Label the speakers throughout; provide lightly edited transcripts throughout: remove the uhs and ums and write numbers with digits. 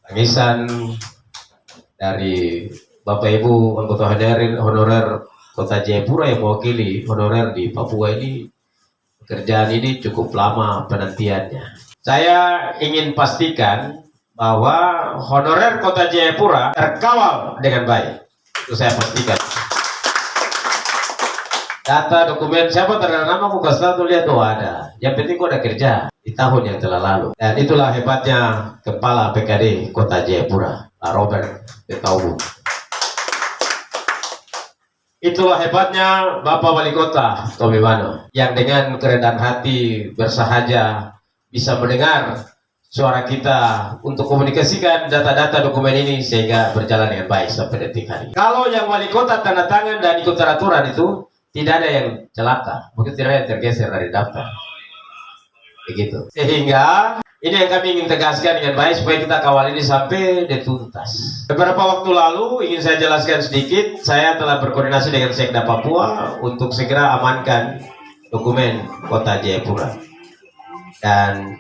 Speaker 1: tangisan dari Bapak Ibu anggota honorer Kota Jayapura yang mewakili honorer di Papua ini. Pekerjaan ini cukup lama penantiannya. Saya ingin pastikan bahwa honorer Kota Jayapura terkawal dengan baik. Itu saya pastikan. Data dokumen siapa tanda nama aku kasih tahu, lihat tuh ada. Yang penting gua ada kerja di tahun yang telah lalu. Dan itulah hebatnya Kepala PKD Kota Jayapura, Pak Robert Betaubu. Itulah hebatnya Bapak Wali Kota Tommy Wano, yang dengan kerendahan hati bersahaja bisa mendengar suara kita untuk komunikasikan data-data dokumen ini sehingga berjalan dengan baik sampai detik hari. Kalau yang Wali Kota tanda tangan dan ikut aturan itu tidak ada yang celaka, mungkin tidak ada yang tergeser dari daftar. Begitu. Sehingga ini yang kami ingin tegaskan dengan baik supaya kita kawal ini sampai dituntas. Beberapa waktu lalu ingin saya jelaskan sedikit, saya telah berkoordinasi dengan Sekda Papua untuk segera amankan dokumen Kota Jayapura. Dan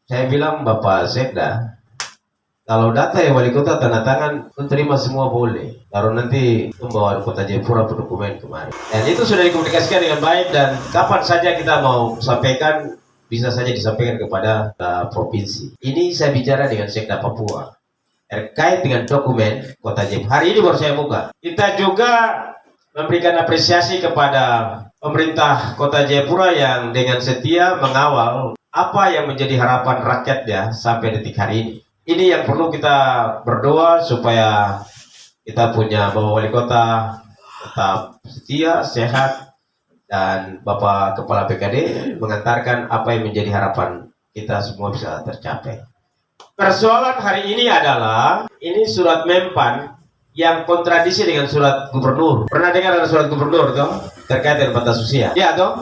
Speaker 1: saya bilang, Bapak Sekda, kalau data yang Wali Kota tanda tangan, menerima semua boleh. Baru nanti membawa Kota Jayapura dokumen kemarin. Dan itu sudah dikomunikasikan dengan baik, dan kapan saja kita mau sampaikan, bisa saja disampaikan kepada provinsi. Ini saya bicara dengan Sekda Papua terkait dengan dokumen Kota Jayapura. Hari ini baru saya buka. Kita juga memberikan apresiasi kepada pemerintah Kota Jayapura yang dengan setia mengawal apa yang menjadi harapan rakyatnya sampai detik hari ini. Ini yang perlu kita berdoa supaya kita punya Bapak Wali Kota tetap setia, sehat, dan Bapak Kepala PKD mengantarkan apa yang menjadi harapan kita semua bisa tercapai. Persoalan hari ini adalah, ini surat Mempan yang kontradiksi dengan surat gubernur. Pernah dengar ada surat gubernur toh terkait dengan batas usia? Ya toh?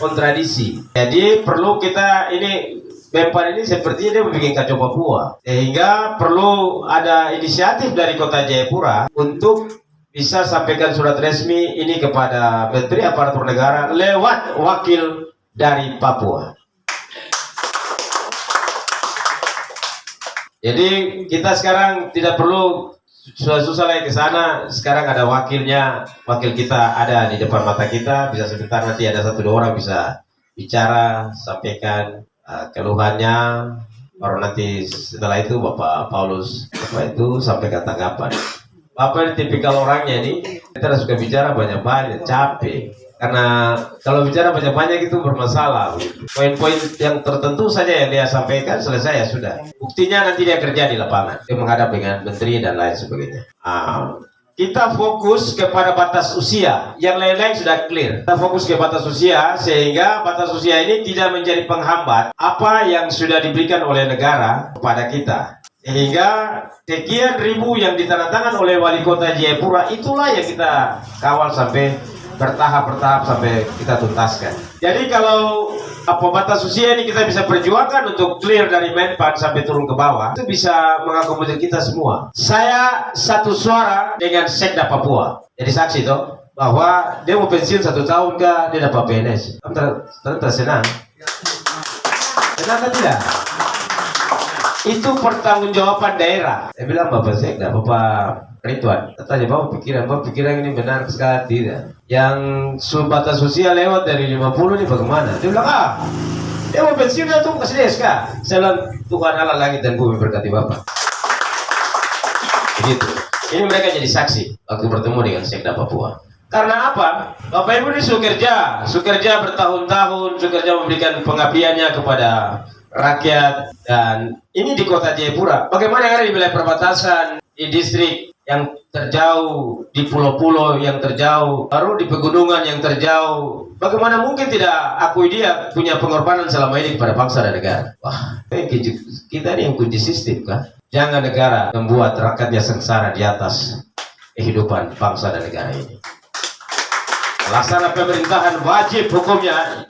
Speaker 1: Kontradiksi. Jadi perlu kita ini, Mempan ini sepertinya dia membuat kacau Papua. Sehingga perlu ada inisiatif dari Kota Jayapura untuk bisa sampaikan surat resmi ini kepada Menteri Aparatur Negara lewat wakil dari Papua. Jadi kita sekarang tidak perlu susah-susah lagi ke sana. Sekarang ada wakilnya, wakil kita ada di depan mata kita. Bisa sebentar nanti ada 1-2 orang bisa bicara, sampaikan keluhannya. Baru nanti setelah itu Bapak Paulus itu sampaikan tanggapan. Bapak ini tipikal orangnya ini, kita suka bicara banyak-banyak, capek. Karena kalau bicara banyak-banyak itu bermasalah. Poin-poin yang tertentu saja yang dia sampaikan, selesai ya sudah. Buktinya nanti dia kerja di lapangan. Dia menghadap dengan menteri dan lain sebagainya. Kita fokus kepada batas usia. Yang lain-lain sudah clear. Kita fokus ke batas usia, sehingga batas usia ini tidak menjadi penghambat apa yang sudah diberikan oleh negara kepada kita. Sehingga sekian ribu yang ditandatangan oleh Wali Kota Jayapura, itulah yang kita kawal sampai bertahap-bertahap sampai kita tuntaskan. Jadi kalau batas usia ini kita bisa perjuangkan untuk clear dari Menpan sampai turun ke bawah, itu bisa mengakomodir kita semua. Saya satu suara dengan Sekda Papua. Jadi saksi toh bahwa dia mau pensiun 1 tahun kah, dia dapat PNS. Tentu senang. Senang tidak? Itu pertanggungjawaban daerah. Saya bilang, Bapak Sekda, Bapak Ridwan, tanya Bapak pikiran ini benar sekali tidak? Yang batas usia lewat dari 50 ini bagaimana? Dia bilang, dia mau pensiun, dia tuh kasih SK. Saya bilang, Tuhan Allah langit dan bumi berkati Bapak. Begitu. Ini mereka jadi saksi waktu bertemu dengan Sekda Papua. Karena apa? Bapak Ibu ini sukerja bertahun-tahun, sukerja memberikan pengabdiannya kepada rakyat, dan ini di Kota Jayapura. Bagaimana yang ada di wilayah perbatasan, di distrik yang terjauh, di pulau-pulau yang terjauh, baru di pegunungan yang terjauh. Bagaimana mungkin tidak akui dia punya pengorbanan selama ini kepada bangsa dan negara? Wah, kita ini yang kunci sistem kan? Jangan negara membuat rakyatnya sengsara di atas kehidupan bangsa dan negara ini. Pelaksana pemerintahan wajib hukumnya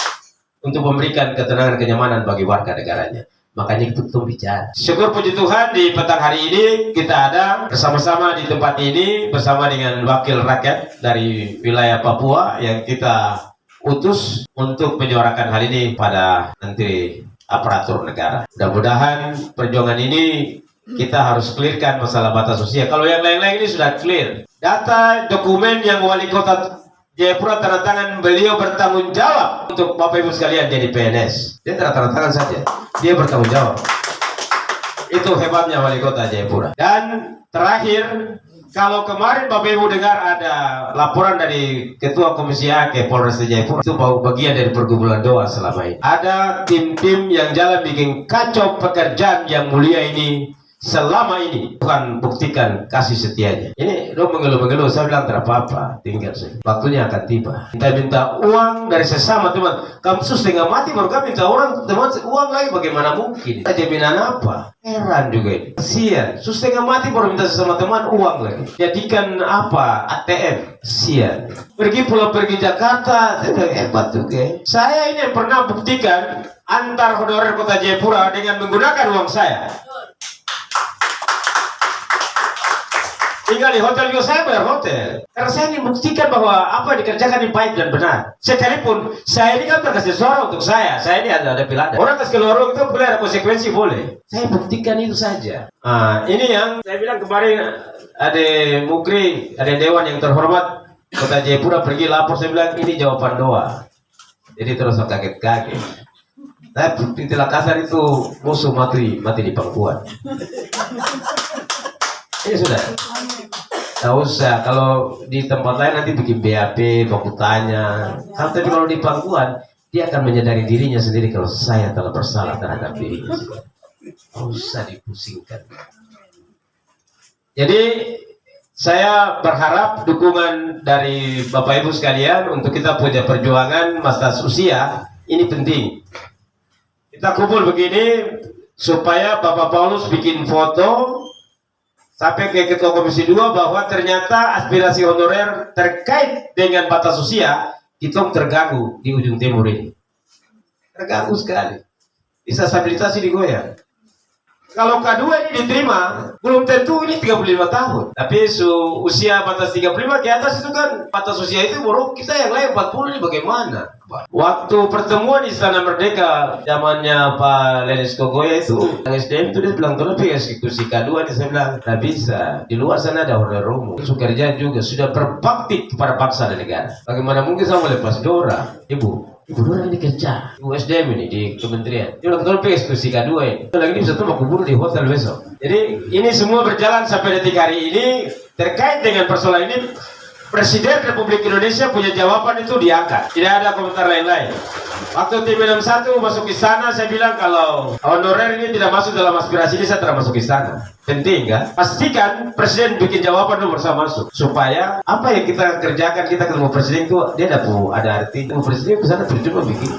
Speaker 1: untuk memberikan ketenangan kenyamanan bagi warga negaranya. Makanya itu bicara. Syukur puji Tuhan di petang hari ini kita ada bersama-sama di tempat ini bersama dengan wakil rakyat dari wilayah Papua yang kita utus untuk menyuarakan hal ini pada Menteri Aparatur Negara. Mudah-mudahan perjuangan ini kita harus clearkan masalah batas usia. Kalau yang lain-lain ini sudah clear. Data dokumen yang wali kota Jayapura tanda tangan, beliau bertanggung jawab untuk Bapak Ibu sekalian jadi PNS. Dia tanda tangan saja, dia bertanggung jawab. Itu hebatnya wali kota Jayapura. Dan terakhir, kalau kemarin Bapak Ibu dengar ada laporan dari Ketua Komisi A ke Polres Jayapura, itu bagian dari pergumulan doa selama ini. Ada tim-tim yang jalan bikin kacau pekerjaan yang mulia ini selama ini. Tuhan buktikan kasih setianya. Ini lo mengeluh-mengeluh, saya bilang tidak apa-apa, tinggal saja. Waktunya akan tiba. Minta uang dari sesama teman. Kamu setengah mati baru kami minta orang teman uang lagi, bagaimana mungkin? Jaminan apa? Heran juga ini. Kasian. Setengah mati baru minta sesama teman uang lagi. Jadikan apa? ATM. Sian. Pergi Jakarta, hebat juga. Saya ini yang pernah buktikan antar honorer kota Jayapura dengan menggunakan uang saya. Tinggal di hotel juga saya bayar hotel. Karena saya ingin membuktikan bahwa apa yang dikerjakan ini baik dan benar. Sekalipun saya ini kan terkasih suara untuk saya ini ada pilada. Orang kasih keluar itu boleh ada konsekuensi, boleh. Saya buktikan itu saja. Ini yang saya bilang kemarin, ada Mukri, ada Dewan yang terhormat Kota Jayapura pergi lapor, saya bilang ini jawaban doa. Jadi terus kaget-kaget. Tapi istilah kasar itu musuh mati di pangkuan. Ini sudah. Tidak usah, kalau di tempat lain nanti bikin BAP, baku tanya. Tapi kalau di pangkuan, dia akan menyadari dirinya sendiri kalau saya telah bersalah terhadap dirinya. Tidak usah dipusingkan. Jadi, saya berharap dukungan dari Bapak Ibu sekalian untuk kita punya perjuangan batas usia, ini penting. Kita kumpul begini, supaya Bapak Paulus bikin foto, sampai ke Ketua Komisi 2 bahwa ternyata aspirasi honorer terkait dengan batas usia kita terganggu di ujung timur ini. Terganggu sekali. Bisa stabilitas digoyang. Kalau K2 ini diterima, belum tentu ini 35 tahun. Tapi usia batas 35 ke atas itu kan, batas usia itu baru kita yang lain 40 ini bagaimana? Waktu pertemuan di Istana Merdeka zamannya Pak Lenis Kogoya itu, SDM itu dia bilang, tapi eksekusi K2 ini saya bilang, tidak bisa. Di luar sana ada honorer umum. Sukerja juga sudah berbakti kepada bangsa dan negara. Bagaimana mungkin saya mau lepas Dora? Ibu Dora ini kerja, Ibu SDM ini di kementerian. Dia bilang, tapi eksekusi K2 ini. Lagi ini bisa tuh aku bunuh di hotel besok. Jadi ini semua berjalan sampai detik hari ini. Terkait dengan persoalan ini, Presiden Republik Indonesia punya jawaban itu diangkat. Tidak ada komentar lain-lain. Waktu tim 61 masuk istana, saya bilang kalau honorer ini tidak masuk dalam aspirasi ini, saya tidak masuk istana. Penting kan? Pastikan Presiden bikin jawaban itu bersama masuk. Supaya apa yang kita kerjakan, kita ketemu Presiden itu, dia ada arti. Ketemu Presiden ke sana percuma bikin.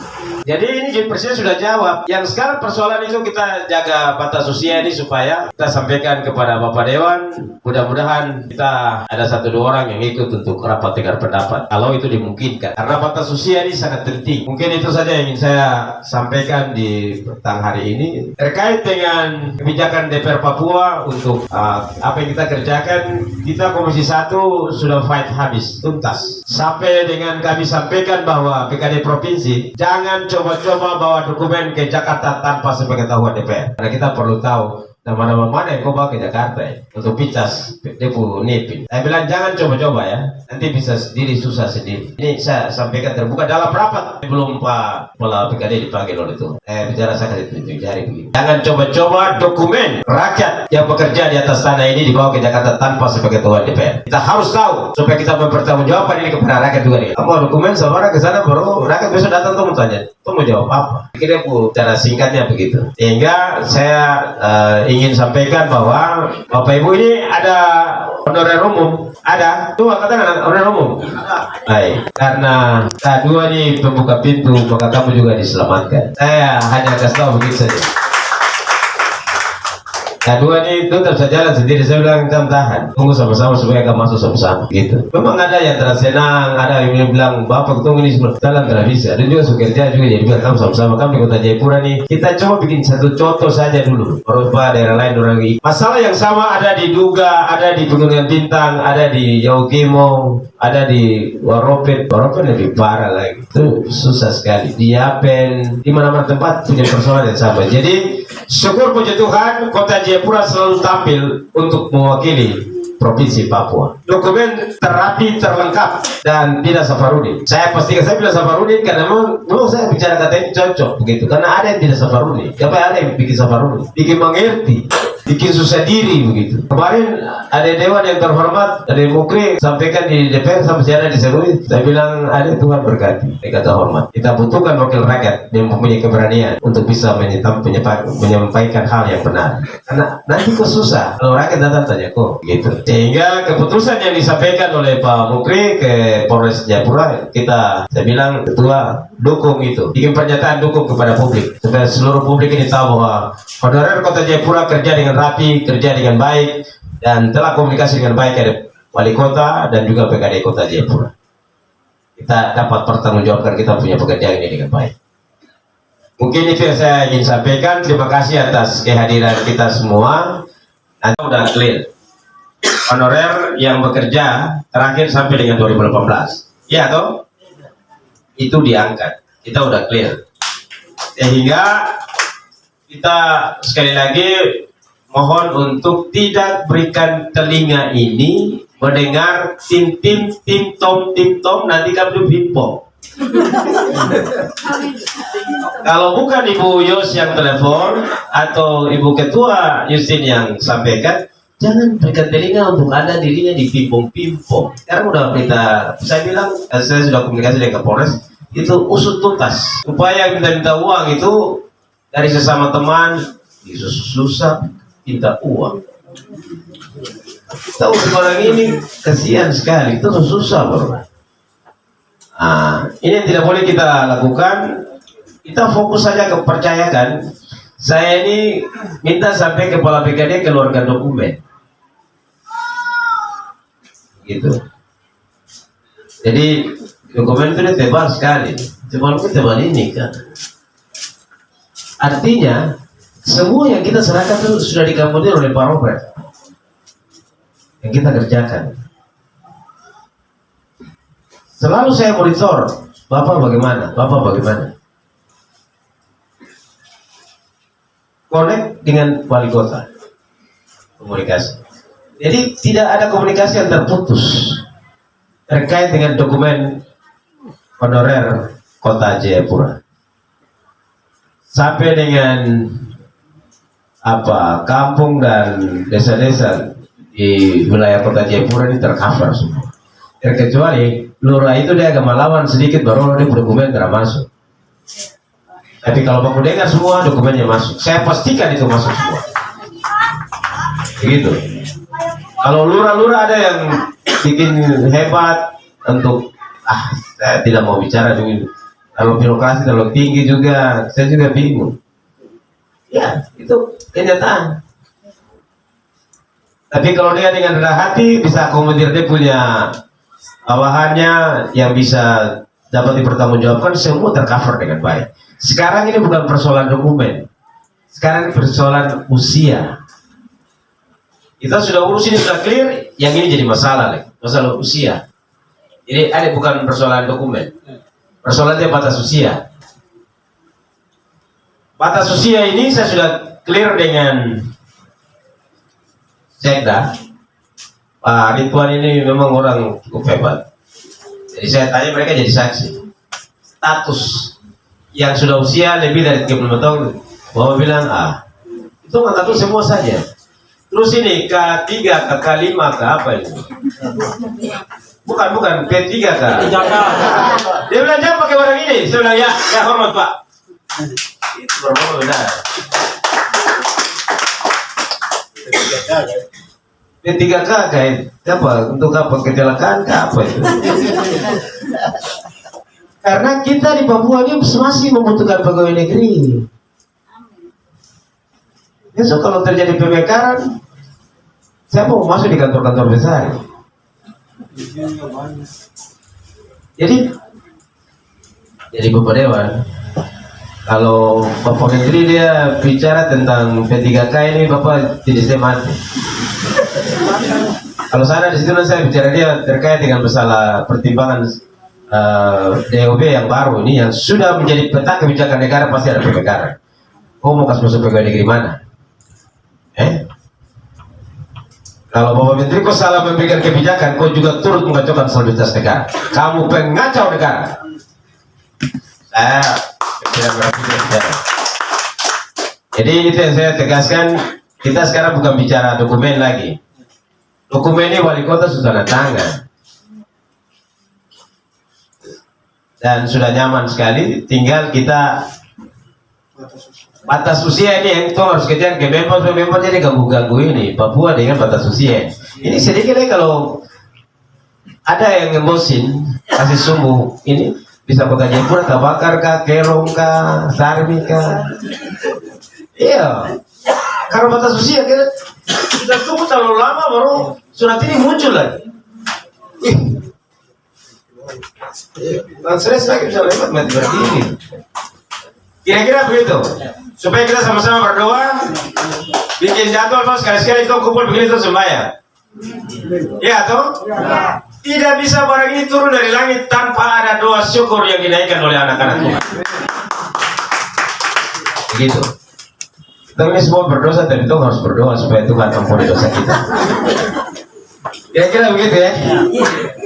Speaker 1: Jadi ini Presiden sudah jawab. Yang sekarang persoalan itu kita jaga batas usia ini supaya kita sampaikan kepada Bapak Dewan. Mudah-mudahan kita ada 1-2 orang yang ikut untuk rapat dengar pendapat. Kalau itu dimungkinkan. Karena batas usia ini sangat penting. Mungkin itu saja yang ingin saya sampaikan di petang hari ini. Terkait dengan kebijakan DPR Papua untuk apa yang kita kerjakan, kita Komisi 1 sudah fight habis, tuntas. Sampai dengan kami sampaikan bahwa PKD Provinsi jangan coba-coba bawa dokumen ke Jakarta tanpa sepengetahuan DPR. Karena kita perlu tahu nama-nama mana yang kau bawa ke Jakarta ya, untuk picas depo nipin. Saya bilang jangan coba-coba ya, nanti bisa sendiri, susah sendiri. Ini saya sampaikan terbuka dalam rapat belum Pak Kepala PKD dipanggil oleh itu. Bicara saya kasih tunjuk jari begini. Jangan coba-coba dokumen rakyat yang bekerja di atas tanah ini dibawa ke Jakarta tanpa sepengetahuan DPR. Kita harus tahu supaya kita mempertanggungjawabkan ini kepada rakyat juga nih. Kamu dokumen sama ke sana baru rakyat besok datang tuh mau tanya, tuh mau jawab apa? Kira cara singkatnya begitu. Sehingga saya ingin sampaikan bahwa Bapak Ibu ini ada honorer umum, ada. Tuh katakan honorer umum. Baik, karena K2 ini pembuka pintu, maka kamu juga diselamatkan. Saya hanya kasih tahu begitu saja. K2 ini tetap saja jalan sendiri. Saya bilang kita tahan, tunggu sama-sama supaya kamu masuk sama-sama. Gitu. Memang ada yang tersenang, ada yang bilang Bapak tunggu ini semua. Dalam tidak bisa. Dan juga Sukerja juga jadi bilang kamu sama-sama. Kami di Kota Jayapura nih, kita coba bikin satu contoh saja dulu. Berupa daerah lain orang ini. Masalah yang sama ada di Duga, ada di Pegunungan Bintang, ada di Yaukimo, ada di Waropet. Waropet lebih parah lagi. Itu susah sekali. Di Yapen, di mana-mana tempat punya persoalan yang sama. Jadi Syukur puji Tuhan, Kota Jayapura selalu tampil untuk mewakili Provinsi Papua. Dokumen terapi, terlengkap, dan tidak Safarudin. Saya pastikan saya bilang Safarudin karena memang saya bicara kata ini cocok begitu. Karena ada yang tidak Safarudin. Kenapa ada yang bikin Safarudin? Bikin mengerti, bikin susah diri begitu. Kemarin ada dewan yang terhormat dari Mukri sampaikan di DPR sampai saya diserui. Saya bilang ada Tuhan berkati. Dia kata hormat. Kita butuhkan wakil rakyat yang mempunyai keberanian untuk bisa menyampaikan hal yang benar. Karena nanti kok susah kalau rakyat datang tanya kok gitu. Sehingga keputusan yang disampaikan oleh Pak Mukri ke Polres Jayapura, saya bilang ketua dukung itu, bikin pernyataan dukung kepada publik supaya seluruh publik ini tahu bahwa honorer Kota Jayapura kerja dengan rapi, kerja dengan baik, dan telah komunikasi dengan baik dari wali kota dan juga PKD Kota Jayapura. Kita dapat pertanggungjawabkan kita punya pekerjaan ini dengan baik. Mungkin itu yang saya ingin sampaikan. Terima kasih atas kehadiran kita semua. Nanti udah clear honorer yang bekerja terakhir sampai dengan 2018, ya toh? Itu diangkat, kita udah clear. Sehingga kita sekali lagi mohon untuk tidak berikan telinga ini mendengar tim tom nanti kami pimpong. Kalau bukan Ibu Yos yang telepon atau Ibu Ketua Yusin yang sampaikan, jangan berikan telinga untuk ada dirinya di pimpong-pimpong. Sekarang udah saya bilang, saya sudah komunikasi dengan Kapolres, itu usut tuntas. Upaya minta uang itu dari sesama teman, susah minta uang. Tahu orang ini kasihan sekali, itu susah bro. Ini yang tidak boleh kita lakukan. Kita fokus saja kepercayakan. Saya ini minta sampai Kepala PKD keluarkan dokumen. Gitu. Jadi dokumen itu tebal sekali, tebal ini kan. Artinya semua yang kita serahkan itu sudah dikampuni oleh Pak Robert yang kita kerjakan. Selalu saya monitor, Bapak bagaimana, connect dengan wali kota, komunikasi. Jadi tidak ada komunikasi yang terputus terkait dengan dokumen honorer Kota Jayapura. Sampai dengan kampung dan desa-desa di wilayah Kota Jayapura ini tercover semua. Terkecuali lurah itu dia agak melawan sedikit baru dia dokumen masuk. Tapi kalau Bapak dengar semua dokumennya masuk. Saya pastikan itu masuk semua. Begitu. Kalau lurah-lurah ada yang bikin hebat untuk saya tidak mau bicara dengan kalau birokrasi terlalu tinggi juga, saya juga bingung. Ya, itu kenyataan. Tapi kalau dia dengan rendah hati bisa akomodir dia punya bawahannya yang bisa dapat dipertanggungjawabkan, semua tercover dengan baik. Sekarang ini bukan persoalan dokumen. Sekarang ini persoalan usia. Kita sudah urus ini sudah clear, yang ini jadi masalah lagi, masalah usia. Jadi ada bukan persoalan dokumen, persoalan dia batas usia. Batas usia ini saya sudah clear dengan Sekda. Pak Ridwan ini memang orang cukup hebat. Jadi saya tanya mereka jadi saksi. Status yang sudah usia lebih dari 35 tahun, Bapak bilang itu angkat semua saja. Terus ini K3, ke K5, ke apa itu? Bukan, P3 ke. Dia bilang jangan pakai barang ini. Saya bilang ya hormat Pak. Itu berbeda benar. P3K kayak apa? Untuk apa? Kecelakaan ke apa itu? Karena kita di Papua ini masih membutuhkan pegawai negeri. Besok kalau terjadi pemekaran, saya mau masuk di kantor-kantor besar. Jadi Bapak Dewan, kalau Bapak Menteri dia bicara tentang P3K ini, Bapak tidak saya mati. Kalau saya di situ saya bicara dia terkait dengan masalah pertimbangan DOB yang baru ini yang sudah menjadi peta kebijakan negara, pasti ada pemekaran. Kau mau kasih masuk pegawai negeri mana? Kalau Bapak Menteri kau salah memberikan kebijakan, kau juga turut mengacaukan soliditas negara. Kamu pengacau negara. Saya tidak berpikir. Jadi itu yang saya tegaskan. Kita sekarang bukan bicara dokumen lagi. Dokumen ini wali kota sudah tanda tangan dan sudah nyaman sekali. Tinggal kita batas usia ini yang itu harus kejar ke member jadi ganggu-ganggu ini Papua dengan batas usia. Ini sedikit deh kalau ada yang ngembosin kasih sumbu ini bisa kota Jayapura Tabakar kah, Kerong kah, Sarmi kah. Iya, karena batas usia kita sudah tunggu terlalu lama baru surat ini muncul lagi. Dan stres lagi bisa lewat mati berdiri. Kira-kira begitu. Supaya kita sama-sama berdoa, bikin jadwal mau sekali-sekali itu kumpul begini terus sembahyang. Ya toh? Tidak bisa barang ini turun dari langit tanpa ada doa syukur yang dinaikkan oleh anak-anak Tuhan. Begitu. Kita ini semua berdosa, tapi Tuhan harus berdoa supaya Tuhan ampuni dosa kita. Kira-kira begitu ya.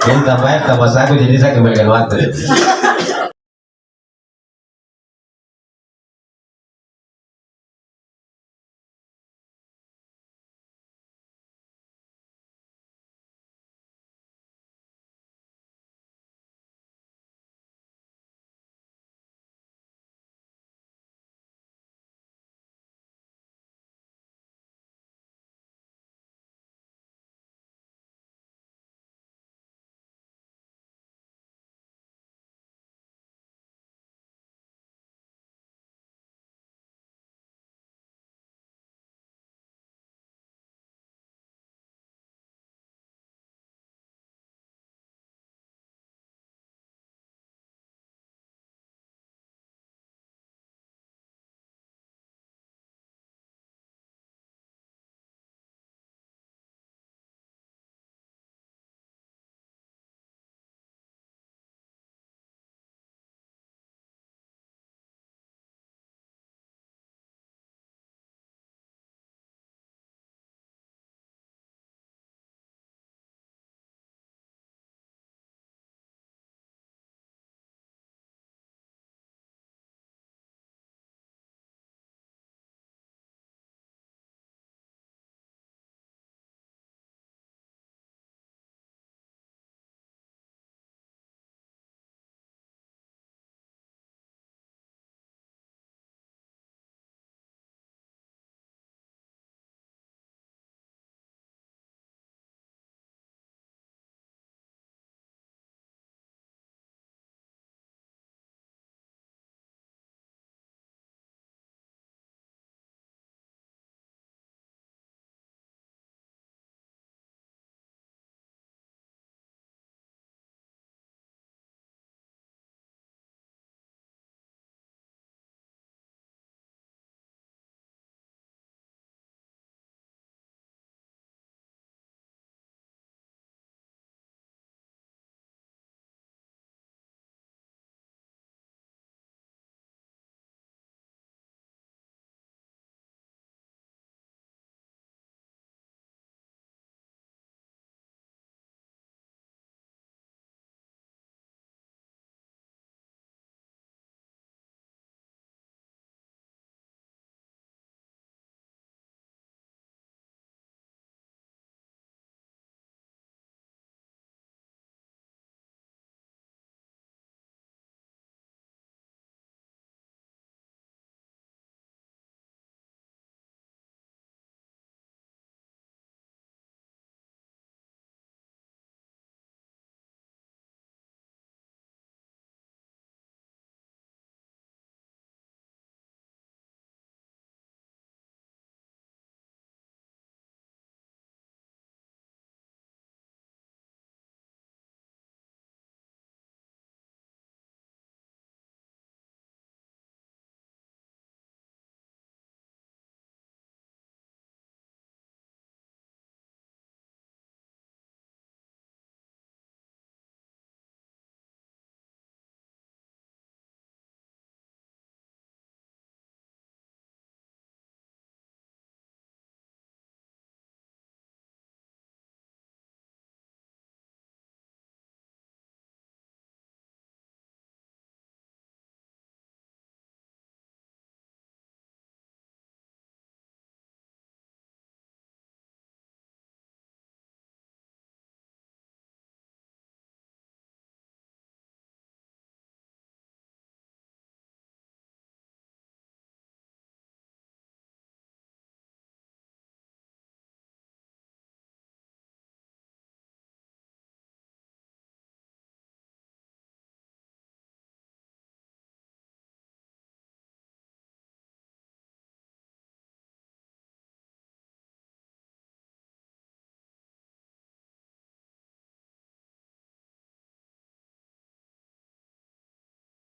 Speaker 1: Jadi tambah saku jadi saya kembalikan waktu.